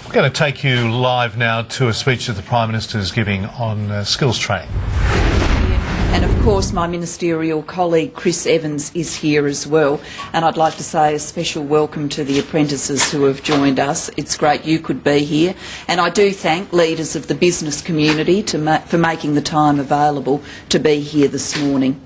We're going to take you live now to a speech that the Prime Minister is giving on skills training. And of course my ministerial colleague Chris Evans is here as well, and I'd like to say a special welcome to the apprentices who have joined us. It's great you could be here, and I do thank leaders of the business community for making the time available to be here this morning.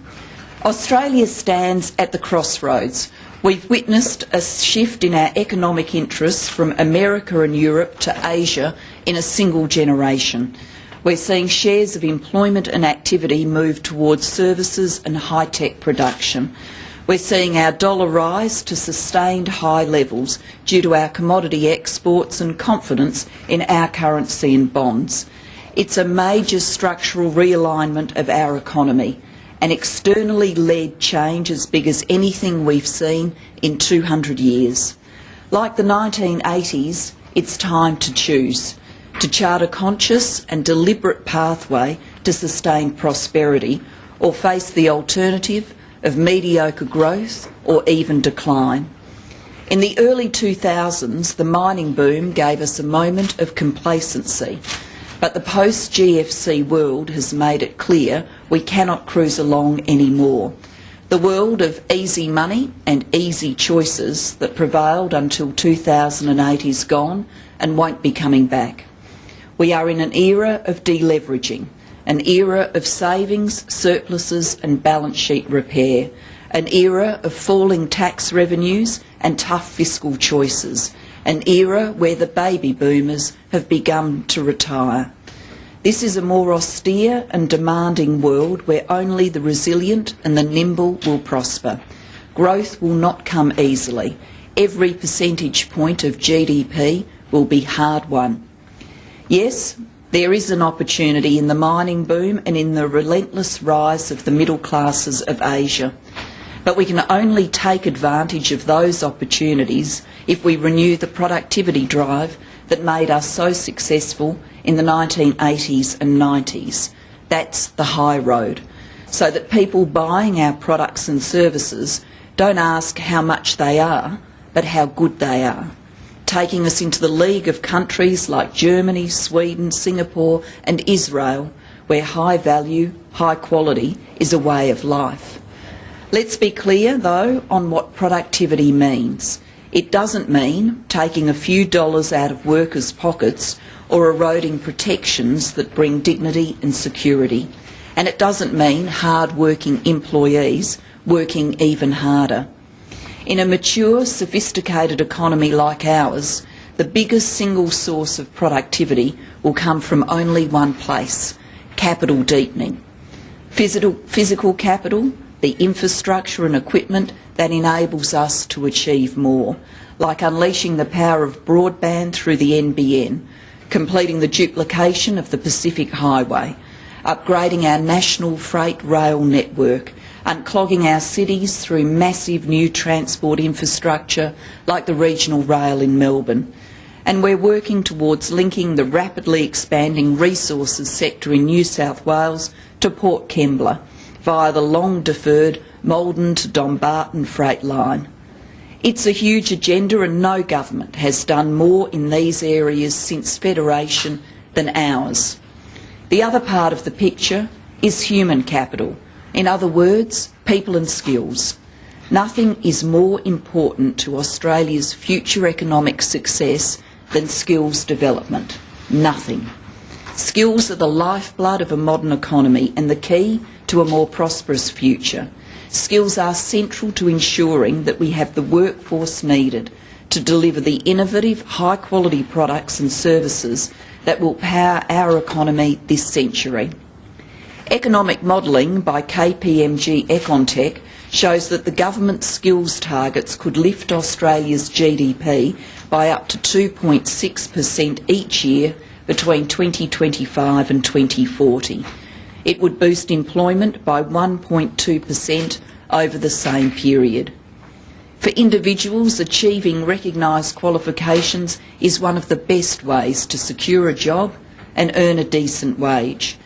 Australia stands at the crossroads. We've witnessed a shift in our economic interests from America and Europe to Asia in a single generation. We're seeing shares of employment and activity move towards services and high-tech production. We're seeing our dollar rise to sustained high levels due to our commodity exports and confidence in our currency and bonds. It's a major structural realignment of our economy, an externally led change as big as anything we've seen in 200 years. Like the 1980s, it's time to choose, to chart a conscious and deliberate pathway to sustained prosperity, or face the alternative of mediocre growth or even decline. In the early 2000s, the mining boom gave us a moment of complacency, but the post-GFC world has made it clear we cannot cruise along anymore. The world of easy money and easy choices that prevailed until 2008 is gone and won't be coming back. We are in an era of deleveraging, an era of savings, surpluses and balance sheet repair, an era of falling tax revenues and tough fiscal choices, an era where the baby boomers have begun to retire. This is a more austere and demanding world where only the resilient and the nimble will prosper. Growth will not come easily. Every percentage point of GDP will be hard won. Yes, there is an opportunity in the mining boom and in the relentless rise of the middle classes of Asia. But we can only take advantage of those opportunities if we renew the productivity drive that made us so successful in the 1980s and 90s. That's the high road, so that people buying our products and services don't ask how much they are, but how good they are, taking us into the league of countries like Germany, Sweden, Singapore and Israel, where high value, high quality is a way of life. Let's be clear, though, on what productivity means. It doesn't mean taking a few dollars out of workers' pockets or eroding protections that bring dignity and security. And it doesn't mean hard-working employees working even harder. In a mature, sophisticated economy like ours, the biggest single source of productivity will come from only one place: capital deepening. Physical capital, the infrastructure and equipment that enables us to achieve more, like unleashing the power of broadband through the NBN, completing the duplication of the Pacific Highway, upgrading our national freight rail network, unclogging our cities through massive new transport infrastructure like the regional rail in Melbourne. And we're working towards linking the rapidly expanding resources sector in New South Wales to Port Kembla via the long-deferred Maldon to Dumbarton freight line. It's a huge agenda, and no government has done more in these areas since Federation than ours. The other part of the picture is human capital. In other words, people and skills. Nothing is more important to Australia's future economic success than skills development. Nothing. Skills are the lifeblood of a modern economy and the key to a more prosperous future. Skills are central to ensuring that we have the workforce needed to deliver the innovative, high-quality products and services that will power our economy this century. Economic modelling by KPMG Econtech shows that the government's skills targets could lift Australia's GDP by up to 2.6% each year between 2025 and 2040. It would boost employment by 1.2% over the same period. For individuals, achieving recognised qualifications is one of the best ways to secure a job and earn a decent wage.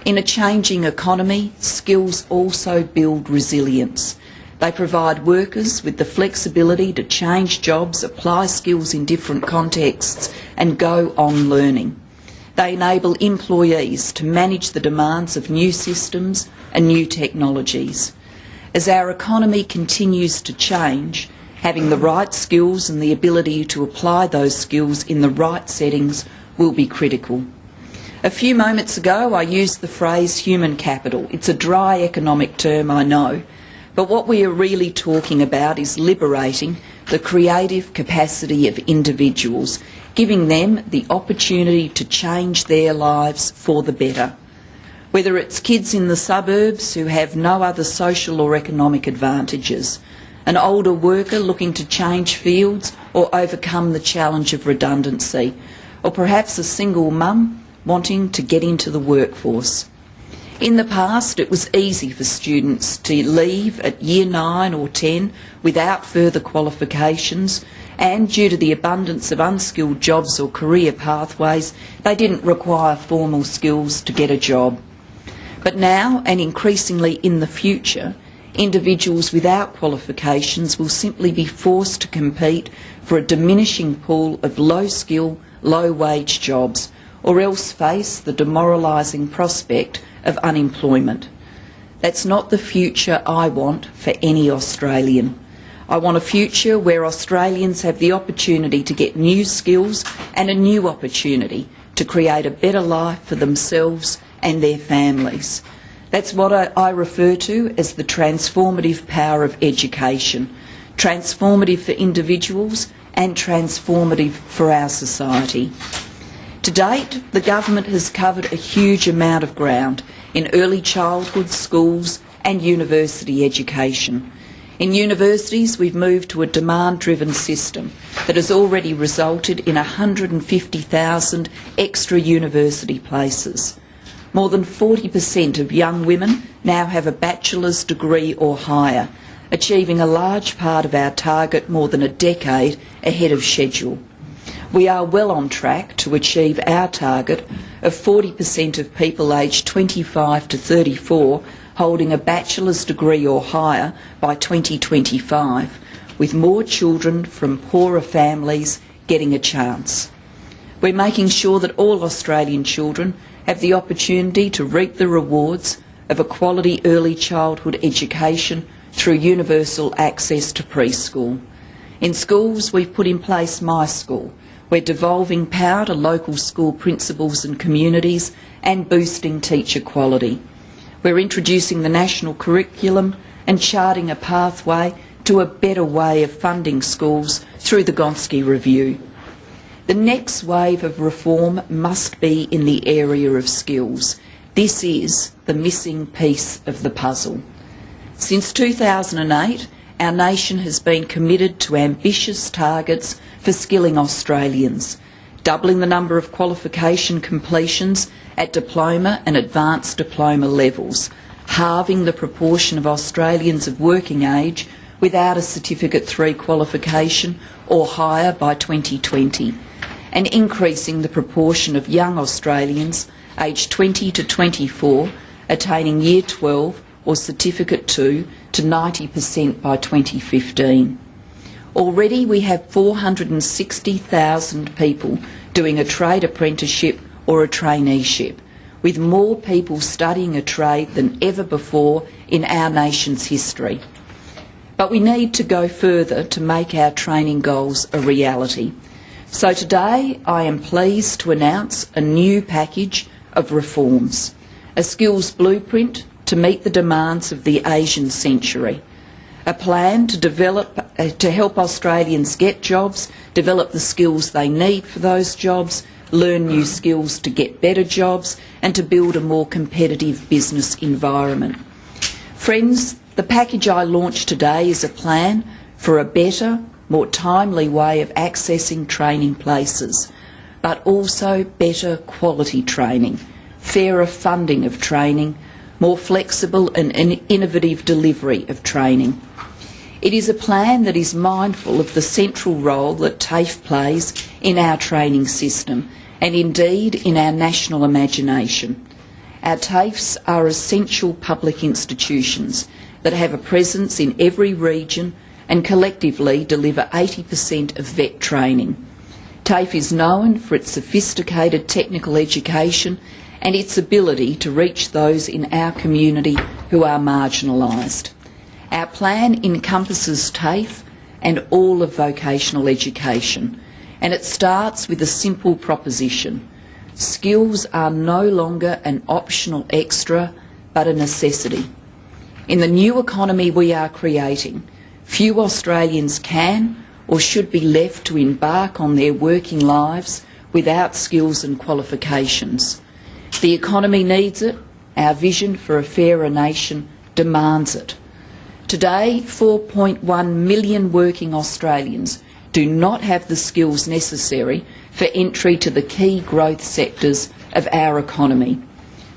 In a changing economy, skills also build resilience. They provide workers with the flexibility to change jobs, apply skills in different contexts and go on learning. They enable employees to manage the demands of new systems and new technologies. As our economy continues to change, having the right skills and the ability to apply those skills in the right settings will be critical. A few moments ago I used the phrase human capital. It's a dry economic term, I know, but what we are really talking about is liberating the creative capacity of individuals, giving them the opportunity to change their lives for the better. Whether it's kids in the suburbs who have no other social or economic advantages, an older worker looking to change fields or overcome the challenge of redundancy, or perhaps a single mum wanting to get into the workforce. In the past, it was easy for students to leave at year 9 or 10 without further qualifications, and due to the abundance of unskilled jobs or career pathways, they didn't require formal skills to get a job. But now, and increasingly in the future, individuals without qualifications will simply be forced to compete for a diminishing pool of low-skill, low-wage jobs, or else face the demoralising prospect of unemployment. That's not the future I want for any Australian. I want a future where Australians have the opportunity to get new skills and a new opportunity to create a better life for themselves and their families. That's what I refer to as the transformative power of education, transformative for individuals and transformative for our society. To date, the government has covered a huge amount of ground in early childhood, schools and university education. In universities, we've moved to a demand-driven system that has already resulted in 150,000 extra university places. More than 40% of young women now have a bachelor's degree or higher, achieving a large part of our target more than a decade ahead of schedule. We are well on track to achieve our target of 40% of people aged 25 to 34 holding a bachelor's degree or higher by 2025, with more children from poorer families getting a chance. We're making sure that all Australian children have the opportunity to reap the rewards of a quality early childhood education through universal access to preschool. In schools, we've put in place My School. We're devolving power to local school principals and communities and boosting teacher quality. We're introducing the national curriculum and charting a pathway to a better way of funding schools through the Gonski Review. The next wave of reform must be in the area of skills. This is the missing piece of the puzzle. Since 2008, our nation has been committed to ambitious targets for skilling Australians, doubling the number of qualification completions at diploma and advanced diploma levels, halving the proportion of Australians of working age without a Certificate 3 qualification or higher by 2020, and increasing the proportion of young Australians aged 20 to 24 attaining Year 12 or Certificate 2 to 90% by 2015. Already we have 460,000 people doing a trade apprenticeship or a traineeship, with more people studying a trade than ever before in our nation's history. But we need to go further to make our training goals a reality. So today I am pleased to announce a new package of reforms, a skills blueprint to meet the demands of the Asian century, a plan to help Australians get jobs, develop the skills they need for those jobs, learn new skills to get better jobs and to build a more competitive business environment. Friends, the package I launched today is a plan for a better, more timely way of accessing training places, but also better quality training, fairer funding of training, more flexible and innovative delivery of training. It is a plan that is mindful of the central role that TAFE plays in our training system and indeed in our national imagination. Our TAFEs are essential public institutions that have a presence in every region and collectively deliver 80% of vet training. TAFE is known for its sophisticated technical education and its ability to reach those in our community who are marginalised. Our plan encompasses TAFE and all of vocational education, and it starts with a simple proposition. Skills are no longer an optional extra, but a necessity. In the new economy we are creating, few Australians can or should be left to embark on their working lives without skills and qualifications. The economy needs it. Our vision for a fairer nation demands it. Today, 4.1 million working Australians do not have the skills necessary for entry to the key growth sectors of our economy.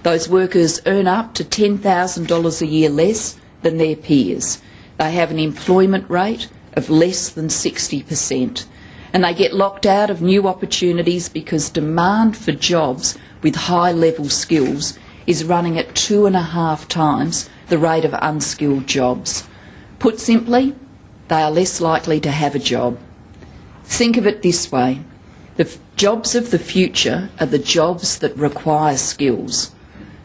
Those workers earn up to $10,000 a year less than their peers. They have an employment rate of less than 60%, and they get locked out of new opportunities because demand for jobs with high-level skills is running at 2.5 times the rate of unskilled jobs. Put simply, they are less likely to have a job. Think of it this way. The jobs of the future are the jobs that require skills.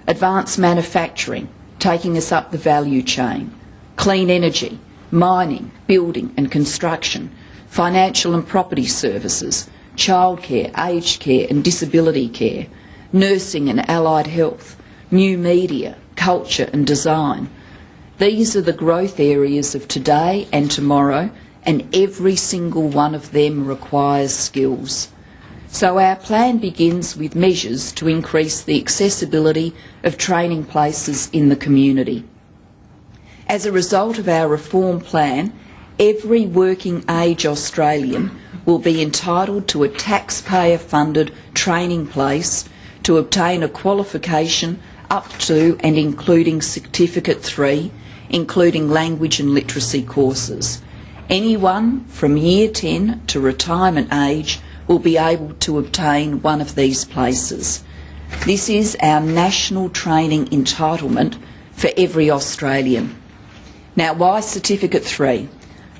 Advanced manufacturing, taking us up the value chain, clean energy, mining, building and construction, financial and property services, childcare, aged care and disability care, nursing and allied health, new media, culture and design. These are the growth areas of today and tomorrow, and every single one of them requires skills. So our plan begins with measures to increase the accessibility of training places in the community. As a result of our reform plan, every working age Australian will be entitled to a taxpayer-funded training place to obtain a qualification up to and including Certificate 3, including language and literacy courses. Anyone from Year 10 to retirement age will be able to obtain one of these places. This is our national training entitlement for every Australian. Now, why Certificate 3?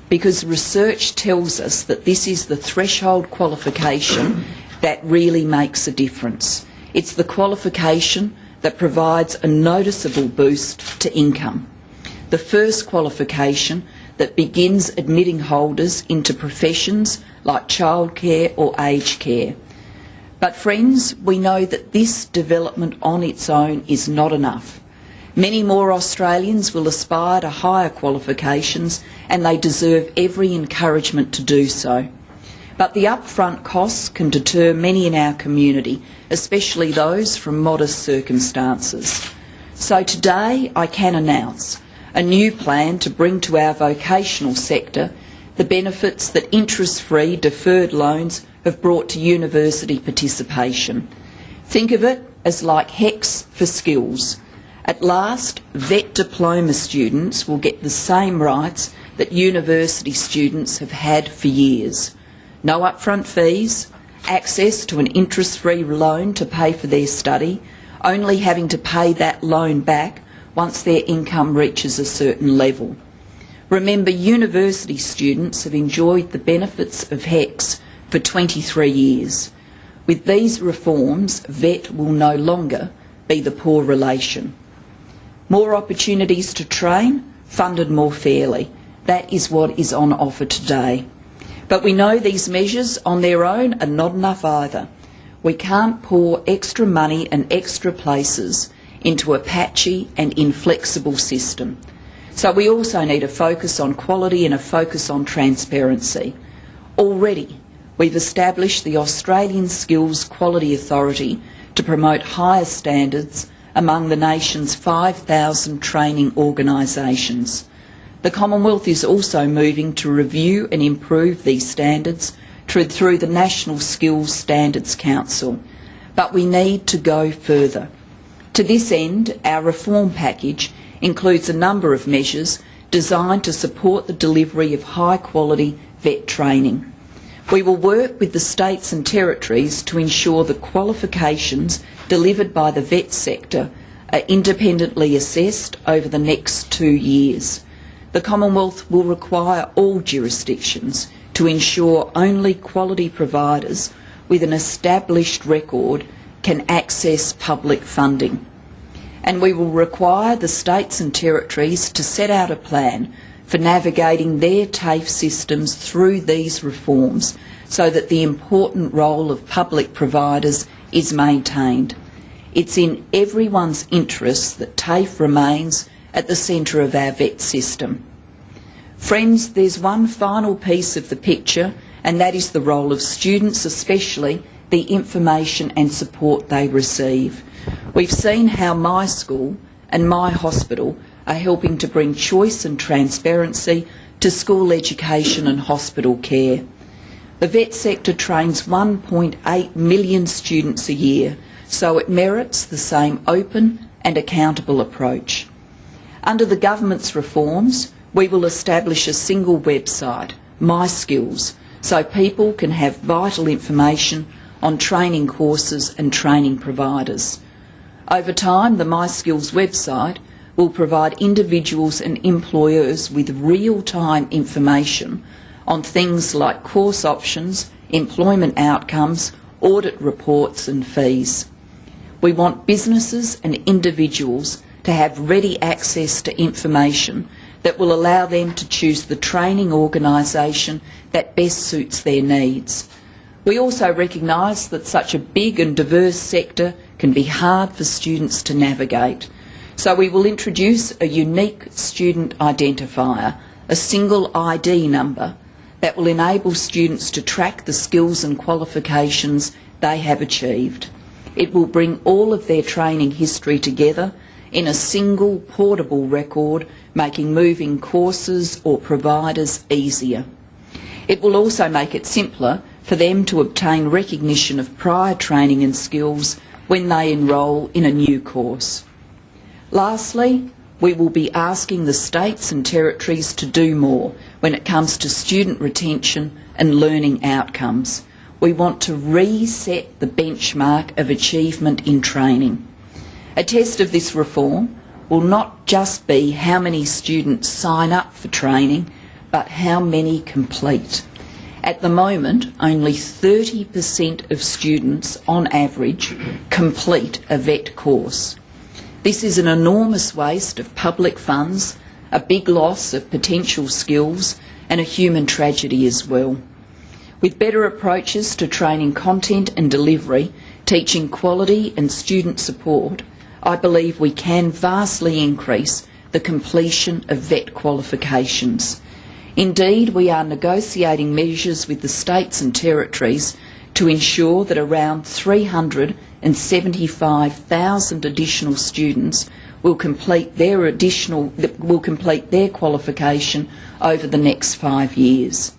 Because research tells us that this is the threshold qualification that really makes a difference. It's the qualification that provides a noticeable boost to income. The first qualification that begins admitting holders into professions like childcare or aged care. But friends, we know that this development on its own is not enough. Many more Australians will aspire to higher qualifications, and they deserve every encouragement to do so. But the upfront costs can deter many in our community, especially those from modest circumstances. So today I can announce a new plan to bring to our vocational sector the benefits that interest-free deferred loans have brought to university participation. Think of it as like HECS for skills. At last, VET diploma students will get the same rights that university students have had for years. No upfront fees, access to an interest-free loan to pay for their study, only having to pay that loan back once their income reaches a certain level. Remember, university students have enjoyed the benefits of HECS for 23 years. With these reforms, VET will no longer be the poor relation. More opportunities to train, funded more fairly. That is what is on offer today. But we know these measures on their own are not enough either. We can't pour extra money and extra places into a patchy and inflexible system. So we also need a focus on quality and a focus on transparency. Already, we've established the Australian Skills Quality Authority to promote higher standards among the nation's 5,000 training organisations. The Commonwealth is also moving to review and improve these standards through the National Skills Standards Council. But we need to go further. To this end, our reform package includes a number of measures designed to support the delivery of high-quality VET training. We will work with the states and territories to ensure the qualifications delivered by the VET sector are independently assessed over the next 2 years. The Commonwealth will require all jurisdictions to ensure only quality providers with an established record can access public funding. And we will require the states and territories to set out a plan for navigating their TAFE systems through these reforms so that the important role of public providers is maintained. It's in everyone's interest that TAFE remains at the centre of our vet system. Friends, there's one final piece of the picture, and that is the role of students, especially the information and support they receive. We've seen how my school and my hospital are helping to bring choice and transparency to school education and hospital care. The vet sector trains 1.8 million students a year, so it merits the same open and accountable approach. Under the government's reforms, we will establish a single website, My Skills, so people can have vital information on training courses and training providers. Over time, the My Skills website will provide individuals and employers with real-time information on things like course options, employment outcomes, audit reports and fees. We want businesses and individuals to have ready access to information that will allow them to choose the training organisation that best suits their needs. We also recognise that such a big and diverse sector can be hard for students to navigate. So we will introduce a unique student identifier, a single ID number, that will enable students to track the skills and qualifications they have achieved. It will bring all of their training history together in a single portable record, making moving courses or providers easier. It will also make it simpler for them to obtain recognition of prior training and skills when they enrol in a new course. Lastly, we will be asking the states and territories to do more when it comes to student retention and learning outcomes. We want to reset the benchmark of achievement in training. A test of this reform will not just be how many students sign up for training, but how many complete. At the moment, only 30% of students, on average, complete a vet course. This is an enormous waste of public funds, a big loss of potential skills, and a human tragedy as well. With better approaches to training content and delivery, teaching quality and student support, I believe we can vastly increase the completion of vet qualifications. Indeed, we are negotiating measures with the states and territories to ensure that around 375,000 additional students will complete their qualification over the next 5 years.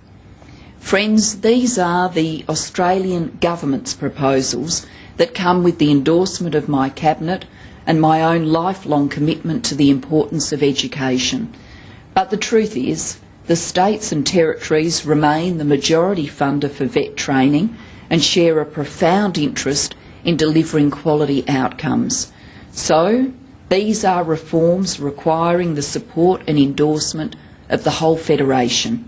Friends, these are the Australian Government's proposals that come with the endorsement of my Cabinet and my own lifelong commitment to the importance of education. But the truth is, the states and territories remain the majority funder for vet training and share a profound interest in delivering quality outcomes. So, these are reforms requiring the support and endorsement of the whole Federation.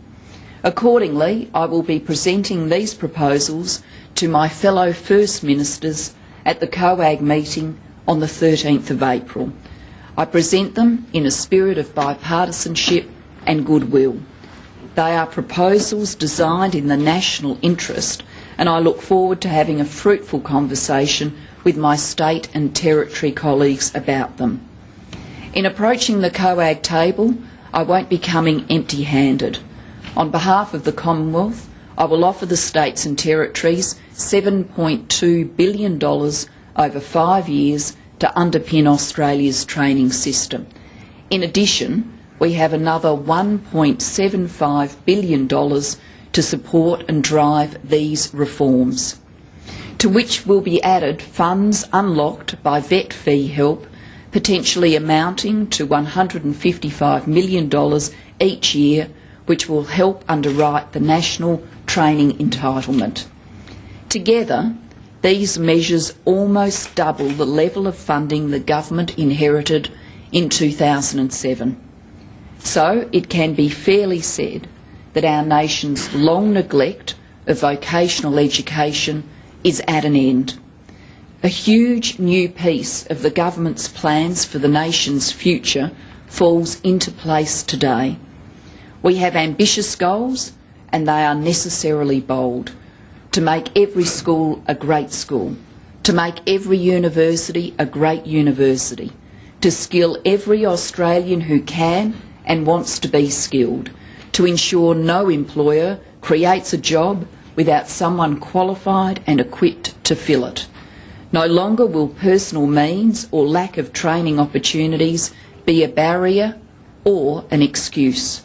Accordingly, I will be presenting these proposals to my fellow First Ministers at the COAG meeting on the 13th of April. I present them in a spirit of bipartisanship and goodwill. They are proposals designed in the national interest, and I look forward to having a fruitful conversation with my state and territory colleagues about them. In approaching the COAG table, I won't be coming empty-handed. On behalf of the Commonwealth, I will offer the states and territories $7.2 billion over 5 years to underpin Australia's training system. In addition, we have another $1.75 billion to support and drive these reforms, to which will be added funds unlocked by vet fee help, potentially amounting to $155 million each year, which will help underwrite the national training entitlement. Together, These measures almost double the level of funding the government inherited in 2007. So it can be fairly said that our nation's long neglect of vocational education is at an end. A huge new piece of the government's plans for the nation's future falls into place today. We have ambitious goals, and they are necessarily bold: to make every school a great school, to make every university a great university, to skill every Australian who can and wants to be skilled, to ensure no employer creates a job without someone qualified and equipped to fill it. No longer will personal means or lack of training opportunities be a barrier or an excuse.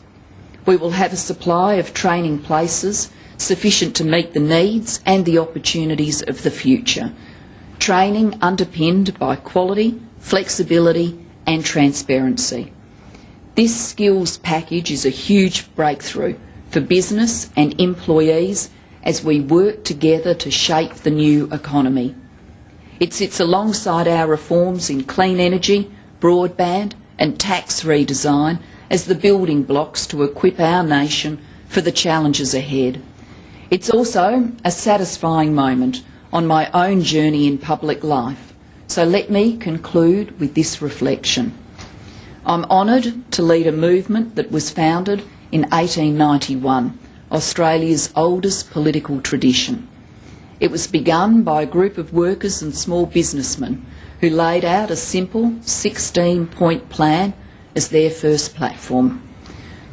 We will have a supply of training places sufficient to meet the needs and the opportunities of the future. Training underpinned by quality, flexibility and transparency. This skills package is a huge breakthrough for business and employees as we work together to shape the new economy. It sits alongside our reforms in clean energy, broadband and tax redesign as the building blocks to equip our nation for the challenges ahead. It's also a satisfying moment on my own journey in public life, so let me conclude with this reflection. I'm honoured to lead a movement that was founded in 1891, Australia's oldest political tradition. It was begun by a group of workers and small businessmen who laid out a simple 16-point plan as their first platform.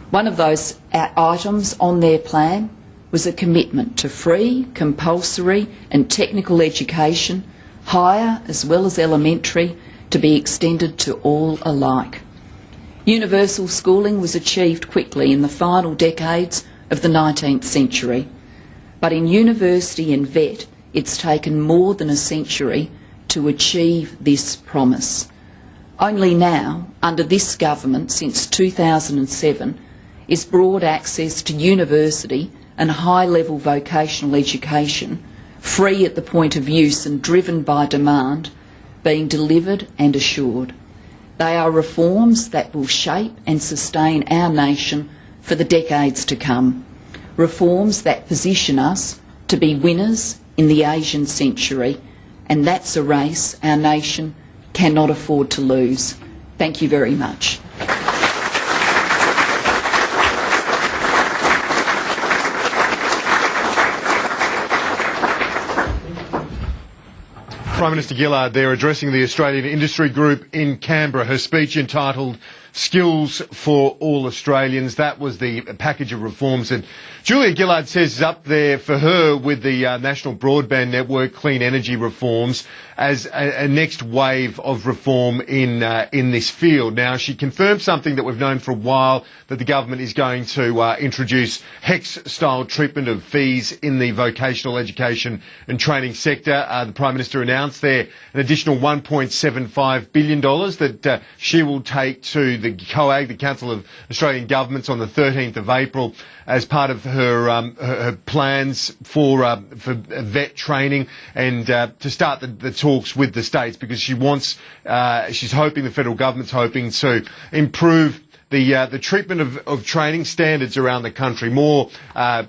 One of those items on their plan was a commitment to free, compulsory and technical education, higher as well as elementary, to be extended to all alike. Universal schooling was achieved quickly in the final decades of the 19th century. But in university and vet, it's taken more than a century to achieve this promise. Only now, under this government since 2007, is broad access to university and high-level vocational education, free at the point of use and driven by demand, being delivered and assured. They are reforms that will shape and sustain our nation for the decades to come. Reforms that position us to be winners in the Asian century, and that's a race our nation cannot afford to lose. Thank you very much. Prime Minister Gillard there addressing the Australian Industry Group in Canberra. Her speech entitled Skills for All Australians. That was the package of reforms that Julia Gillard says is up there for her with the National Broadband Network, clean energy reforms, as a next wave of reform in this field. Now, she confirmed something that we've known for a while, that the government is going to introduce HECS-style treatment of fees in the vocational education and training sector. The Prime Minister announced there an additional $1.75 billion that she will take to the COAG, the Council of Australian Governments, on the 13th of April as part of her plans for vet training and to start the talks with the states, because she's hoping, the federal government's hoping to improve the treatment of training standards around the country, more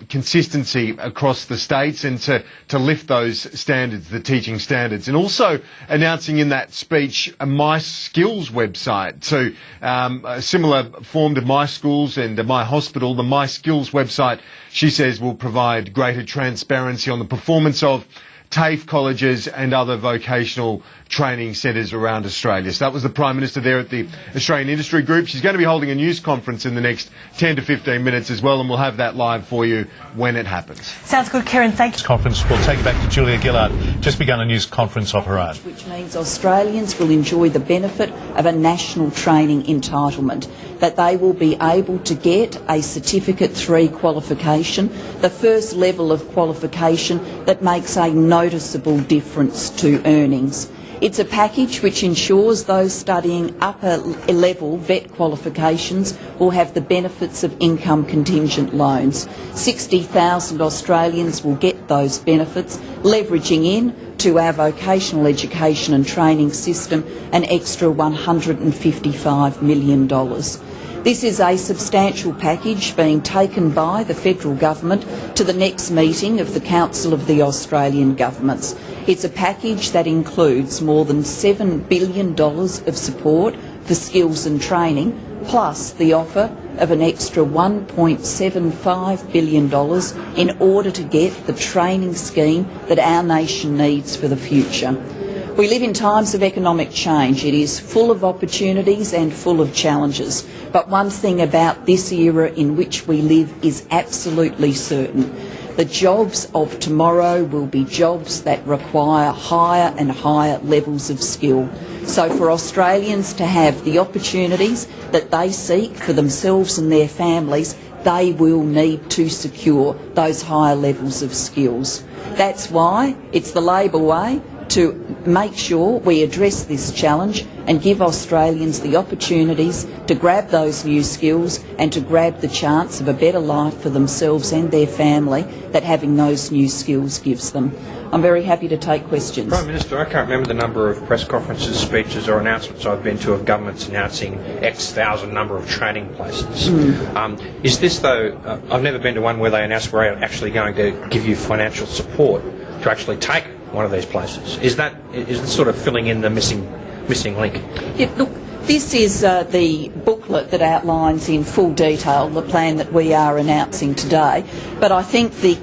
consistency across the states, and to lift those standards, the teaching standards. And also announcing in that speech a My Skills website. So a similar form to My Schools and My Hospital, the My Skills website, she says, will provide greater transparency on the performance of TAFE colleges and other vocational training centres around Australia. So that was the Prime Minister there at the Australian Industry Group. She's going to be holding a news conference in the next 10 to 15 minutes as well, and we'll have that live for you when it happens. Sounds good, Karen. Thank you. Conference. We'll take it back to Julia Gillard. Just begun a news conference of her own. Which means Australians will enjoy the benefit of a national training entitlement, that they will be able to get a Certificate 3 qualification, the first level of qualification that makes a noticeable difference to earnings. It's a package which ensures those studying upper level vet qualifications will have the benefits of income contingent loans. 60,000 Australians will get get those benefits, leveraging in to our vocational education and training system an extra $155 million. This is a substantial package being taken by the federal government to the next meeting of the Council of the Australian Governments. It's a package that includes more than $7 billion of support for skills and training, plus the offer of an extra $1.75 billion in order to get the training scheme that our nation needs for the future. We live in times of economic change. It is full of opportunities and full of challenges. But one thing about this era in which we live is absolutely certain. The jobs of tomorrow will be jobs that require higher and higher levels of skill. So for Australians to have the opportunities that they seek for themselves and their families, they will need to secure those higher levels of skills. That's why it's the Labor way to make sure we address this challenge and give Australians the opportunities to grab those new skills and to grab the chance of a better life for themselves and their family that having those new skills gives them. I'm very happy to take questions. Prime Minister, I can't remember the number of press conferences, speeches or announcements I've been to of governments announcing X thousand number of training places. Is this, though, I've never been to one where they announce we're actually going to give you financial support to actually take one of these places. Is this sort of filling in the missing link? Yeah, look, this is the booklet that outlines in full detail the plan that we are announcing today. But I think the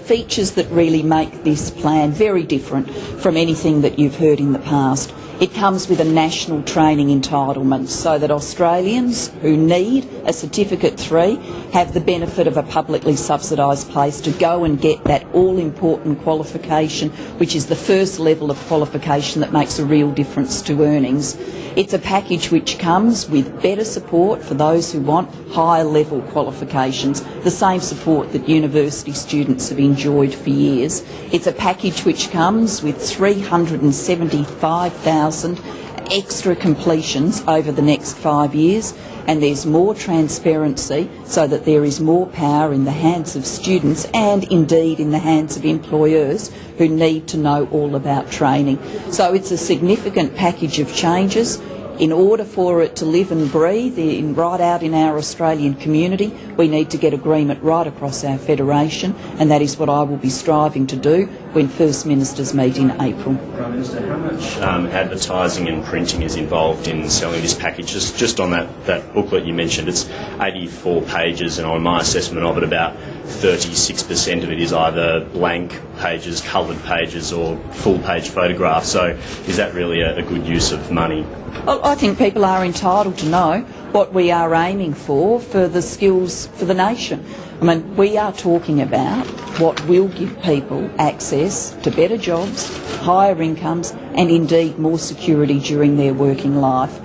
features that really make this plan very different from anything that you've heard in the past. It comes with a national training entitlement so that Australians who need a Certificate 3 have the benefit of a publicly subsidised place to go and get that all-important qualification, which is the first level of qualification that makes a real difference to earnings. It's a package which comes with better support for those who want higher level qualifications, the same support that university students have enjoyed for years. It's a package which comes with 375,000 extra completions over the next 5 years, and there's more transparency so that there is more power in the hands of students and indeed in the hands of employers who need to know all about training. So it's a significant package of changes. In order for it to live and breathe right out in our Australian community, we need to get agreement right across our federation, and that is what I will be striving to do when First Ministers meet in April. Prime Minister, how much advertising and printing is involved in selling this package? Just on that booklet you mentioned, it's 84 pages, and on my assessment of it, about 36% of it is either blank pages, coloured pages, or full-page photographs. So is that really a good use of money? Well, I think people are entitled to know what we are aiming for the skills for the nation. I mean, we are talking about what will give people access to better jobs, higher incomes and indeed more security during their working life.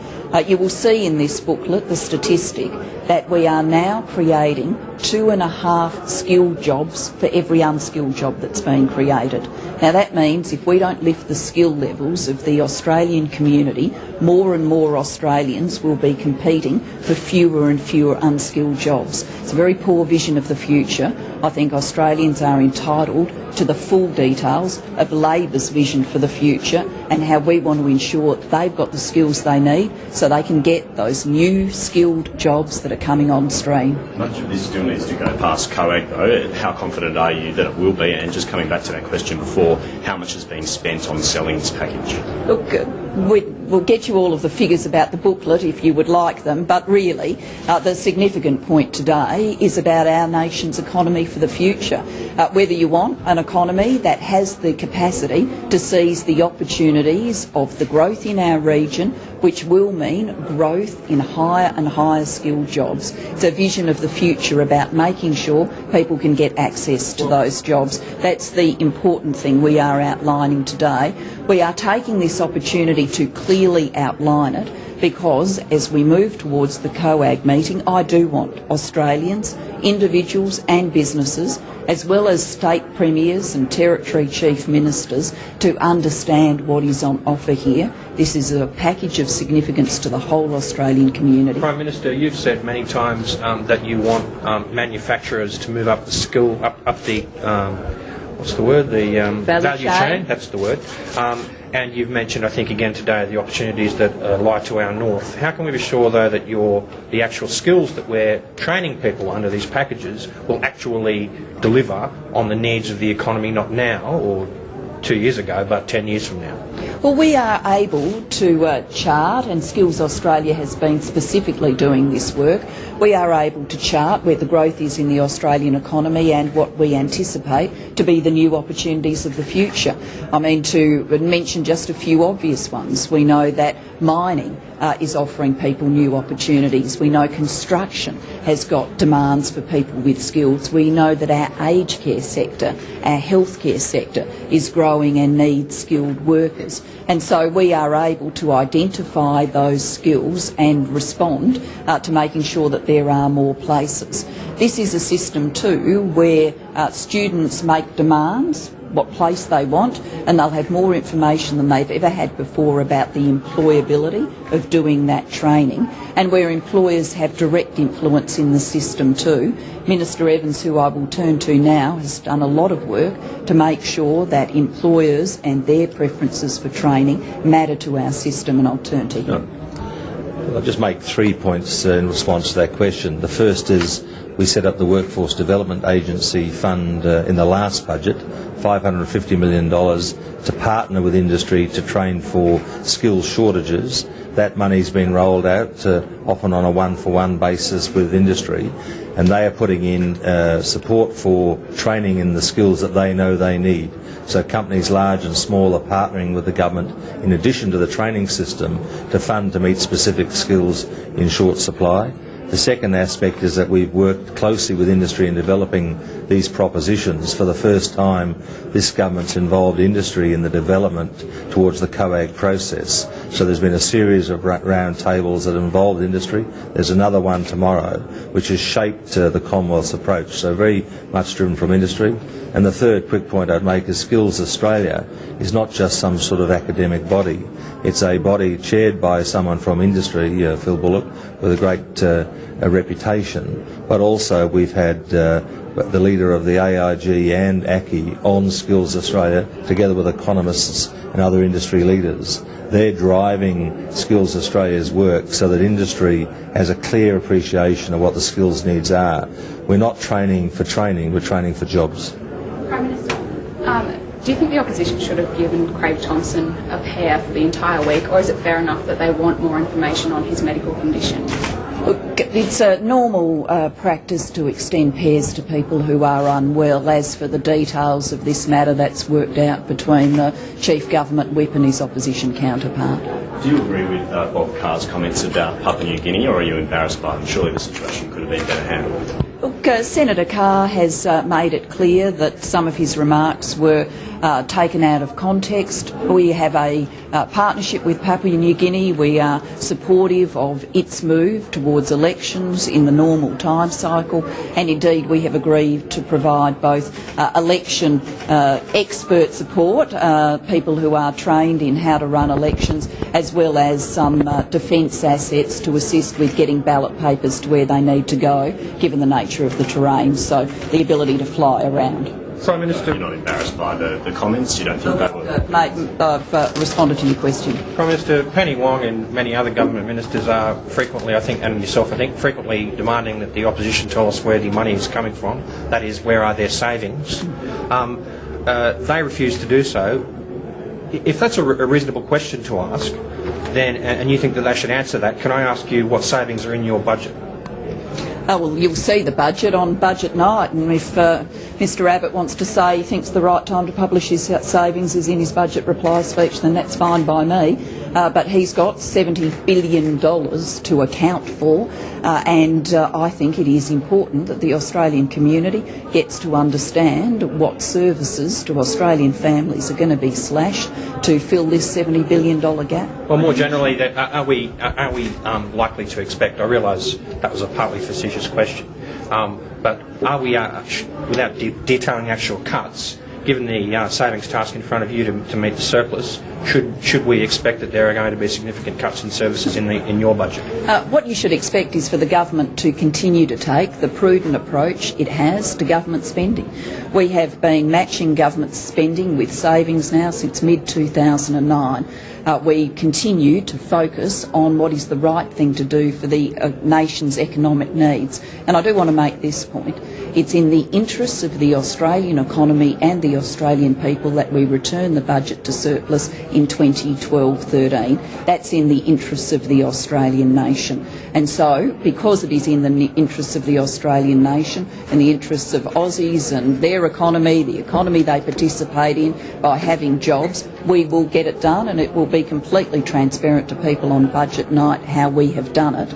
You will see in this booklet the statistic that we are now creating 2.5 skilled jobs for every unskilled job that's being created. Now that means if we don't lift the skill levels of the Australian community, more and more Australians will be competing for fewer and fewer unskilled jobs. It's a very poor vision of the future. I think Australians are entitled to the full details of Labor's vision for the future and how we want to ensure they've got the skills they need so they can get those new skilled jobs that are coming on stream. Much of this still needs to go past COAG though. How confident are you that it will be? And just coming back to that question before, how much has been spent on selling this package? Look, we'll get you all of the figures about the booklet if you would like them, but really the significant point today is about our nation's economy for the future. Whether you want an economy that has the capacity to seize the opportunities of the growth in our region, which will mean growth in higher and higher skilled jobs. It's a vision of the future about making sure people can get access to those jobs. That's the important thing we are outlining today. We are taking this opportunity to clearly outline it because as we move towards the COAG meeting, I do want Australians, individuals and businesses, as well as state premiers and territory chief ministers, to understand what is on offer here. This is a package of significance to the whole Australian community. Prime Minister, you've said many times that you want manufacturers to move up the what's the word? The Value chain. That's the word. And you've mentioned, I think, again today, the opportunities that lie to our north. How can we be sure, though, that the actual skills that we're training people under these packages will actually deliver on the needs of the economy, not now or 2 years ago, but 10 years from now? Well, we are able to chart, and Skills Australia has been specifically doing this work. We are able to chart where the growth is in the Australian economy and what we anticipate to be the new opportunities of the future. I mean, to mention just a few obvious ones, we know that mining is offering people new opportunities. We know construction has got demands for people with skills. We know that our aged care sector, our healthcare sector is growing and needs skilled workers. And so we are able to identify those skills and respond to making sure that there are more places. This is a system too where students make demands, what place they want, and they'll have more information than they've ever had before about the employability of doing that training, and where employers have direct influence in the system too. Minister Evans, who I will turn to now, has done a lot of work to make sure that employers and their preferences for training matter to our system, and I'll turn to him. I'll just make 3 points in response to that question. The first is we set up the Workforce Development Agency Fund in the last budget, $550 million to partner with industry to train for skills shortages. That money's been rolled out often on a one-for-one basis with industry, and they are putting in support for training in the skills that they know they need. So companies large and small are partnering with the government in addition to the training system to fund to meet specific skills in short supply. The second aspect is that we've worked closely with industry in developing these propositions. For the first time, this government's involved industry in the development towards the COAG process. So there's been a series of round tables that involved industry. There's another one tomorrow, which has shaped the Commonwealth's approach, so very much driven from industry. And the third quick point I'd make is Skills Australia is not just some sort of academic body. It's a body chaired by someone from industry, Phil Bullock, with a great reputation, but also we've had the leader of the AIG and ACCI on Skills Australia, together with economists and other industry leaders. They're driving Skills Australia's work so that industry has a clear appreciation of what the skills needs are. We're not training for training, we're training for jobs. Prime Minister, do you think the opposition should have given Craig Thomson a pair for the entire week, or is it fair enough that they want more information on his medical condition? Look, it's a normal practice to extend pairs to people who are unwell. As for the details of this matter, that's worked out between the Chief Government Whip and his opposition counterpart. Do you agree with Bob Carr's comments about Papua New Guinea, or are you embarrassed by them? Surely the situation could have been better handled. Look, Senator Carr has made it clear that some of his remarks were taken out of context. We have a partnership with Papua New Guinea. We are supportive of its move towards elections in the normal time cycle, and indeed we have agreed to provide both election expert support, people who are trained in how to run elections, as well as some defence assets to assist with getting ballot papers to where they need to go, given the nature of the terrain, so the ability to fly around. Prime Minister. You're not embarrassed by the comments? You don't think that would... Mate, I've responded to your question. Prime Minister, Penny Wong and many other government ministers are frequently, I think, and yourself, I think, frequently demanding that the opposition tell us where the money is coming from. That is, where are their savings? They refuse to do so. If that's a reasonable question to ask, then, and you think that they should answer that, can I ask you what savings are in your budget? Oh, well, you'll see the budget on budget night, and if Mr Abbott wants to say he thinks the right time to publish his savings is in his budget reply speech, then that's fine by me. But he's got $70 billion to account for, and I think it is important that the Australian community gets to understand what services to Australian families are going to be slashed to fill this $70 billion gap. Well, more generally, are we likely to expect, I realise that was a partly facetious question, but are we, without detailing actual cuts, given the savings task in front of you to meet the surplus, should we expect that there are going to be significant cuts in services in your budget? What you should expect is for the government to continue to take the prudent approach it has to government spending. We have been matching government spending with savings now since mid-2009. We continue to focus on what is the right thing to do for the nation's economic needs. And I do want to make this point. It's in the interests of the Australian economy and the Australian people that we return the budget to surplus in 2012-13. That's in the interests of the Australian nation. And so, because it is in the interests of the Australian nation and the interests of Aussies and their economy, the economy they participate in by having jobs, we will get it done, and it will be completely transparent to people on budget night how we have done it.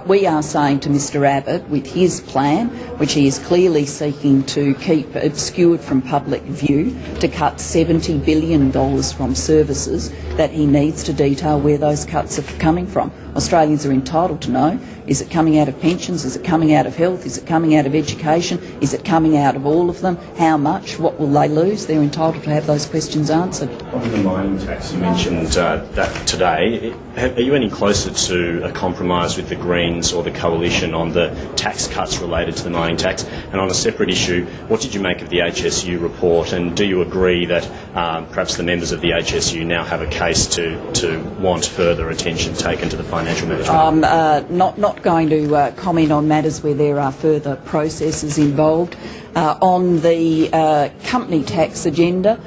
We are saying to Mr Abbott, with his plan, which he is clearly seeking to keep obscured from public view, to cut $70 billion from services, that he needs to detail where those cuts are coming from. Australians are entitled to know, is it coming out of pensions, is it coming out of health, is it coming out of education, is it coming out of all of them, how much, what will they lose? They're entitled to have those questions answered. On the mining tax, you mentioned that today. Are you any closer to a compromise with the Greens or the Coalition on the tax cuts related to the mining tax? And on a separate issue, what did you make of the HSU report, and do you agree that perhaps the members of the HSU now have a case to want further attention taken to the financial management? Not going to comment on matters where there are further processes involved. On the company tax agenda,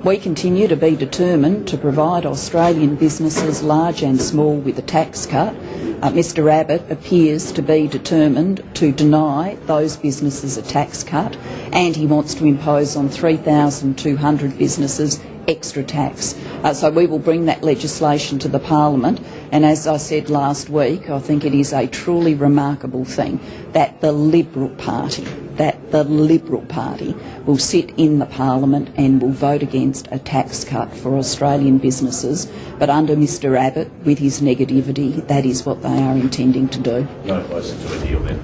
we continue to be determined to provide Australian businesses, large and small, with a tax cut. Mr Abbott appears to be determined to deny those businesses a tax cut, and he wants to impose on 3,200 businesses extra tax. So we will bring that legislation to the Parliament, and as I said last week, I think it is a truly remarkable thing that the Liberal Party will sit in the Parliament and will vote against a tax cut for Australian businesses, but under Mr Abbott, with his negativity, that is what they are intending to do. No closer to a deal then?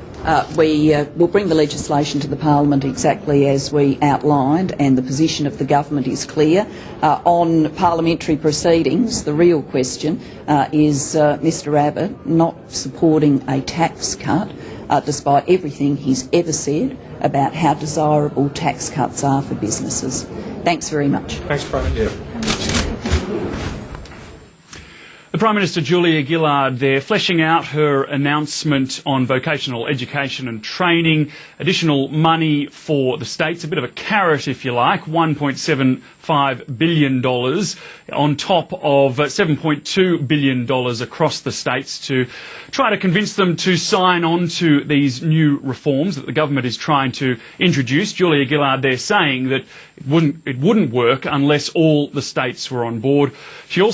We will bring the legislation to the Parliament exactly as we outlined, and the position of the government is clear. On parliamentary proceedings, the real question is Mr Abbott not supporting a tax cut, despite everything he's ever said about how desirable tax cuts are for businesses. Thanks very much. Thanks, Brian. Yeah. The Prime Minister, Julia Gillard, there, fleshing out her announcement on vocational education and training, additional money for the states, a bit of a carrot, if you like, $1.75 billion on top of $7.2 billion across the states to try to convince them to sign on to these new reforms that the government is trying to introduce. Julia Gillard there saying that it wouldn't work unless all the states were on board. She also